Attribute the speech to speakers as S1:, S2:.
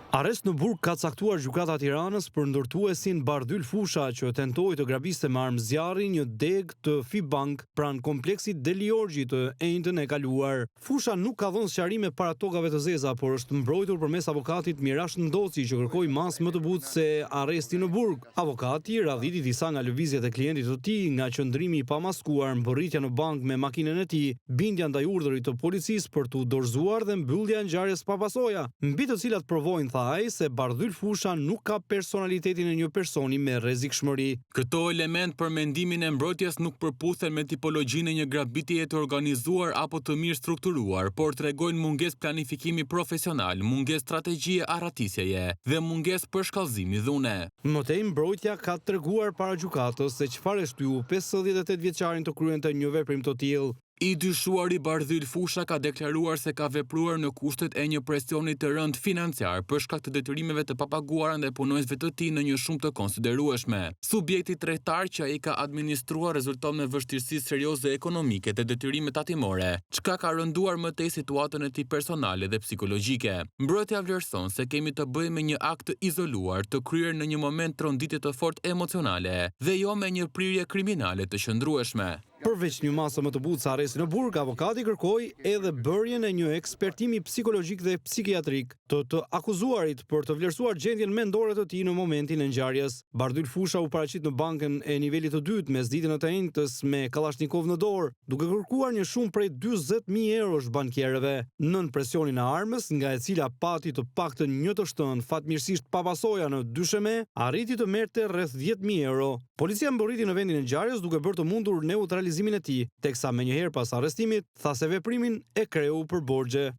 S1: Arrest në burg ka caktuar gjykata e Tiranës për ndërtuesin Bardyl Fusha që tentoi të grabiste me armë zjarri një deg të Fibank pranë kompleksit Deliorgji të enjtën e kaluar. Fusha nuk ka dhënë sqarime para tokave të zeza, por është mbrojtur përmes avokatit Mirash Ndoci që kërkoi mas më të butë se arresti në burg. Avokati radhiti disa nga lëvizjet e klientit të tij, nga qëndrimi i pamaskuar, mbërritja në bank me makinën e tij, bindja ndaj urdhërit të policisë për t'u dorëzuar dhe mbyllja e ngjarjes pa pasoja, mbi të cilat provojnë ai se Bardyl Fusha nuk ka personalitetin e një personi me rrezikshmëri.
S2: Këto element për mendimin e mbrojtjes nuk përputhen me tipologjinë e një grabitjeje të organizuar apo të mirë strukturuar, por tregojnë mungesë planifikimi profesional, mungesë strategjie arratisjeje dhe mungesë për shkallëzimi dhune.
S1: Mëtej mbrojtja ka treguar para gjykatës se çfarë e shtyu 58 vjeçarin të kryente një veprim të tillë.
S2: I dyshuari Bardyl Fusha ka deklaruar se ka vepruar në kushtet e një presioni të rënd financiar për shkak të detyrimeve të papaguara ndaj punonjësve të tij në një shumë të konsiderueshme. Subjekti tregtar që ai ka administruar rezulton me vështirësi serioze ekonomike dhe detyrime tatimore, çka ka rënduar më tej situatën e tij personale dhe psikologjike. Mbrojtja vlerëson se kemi të bëjmë me një akt të izoluar, të kryer në një moment tronditje të fortë emocionale dhe jo me një prirje kriminale të qëndrueshme.
S1: Përveç një masë më të butë sa arresti në burg, avokati kërkoi edhe bërjen e një ekspertimi psikologjik dhe psikiatrik të akuzuarit për të vlerësuar gjendjen mendore të tij në momentin e ngjarjes. Bardyl Fusha u paraqit në bankën e nivelit të dytë me ditën e të enjtës me Kalashnikov në dorë, duke kërkuar një shumë prej 40.000 eurosh bankierëve. Nën presionin e armës, nga e cila pati të paktën një të shtënë, fatmirësisht pa pasoja në dysheme, arriti të merrte rreth 10.000 euro. Policia mbërriti në vendin e ngjarjes duke bërë të mundur neutralizimin e tij, teksa menjëherë pas arrestimit tha se veprimin e kreu për borxhe.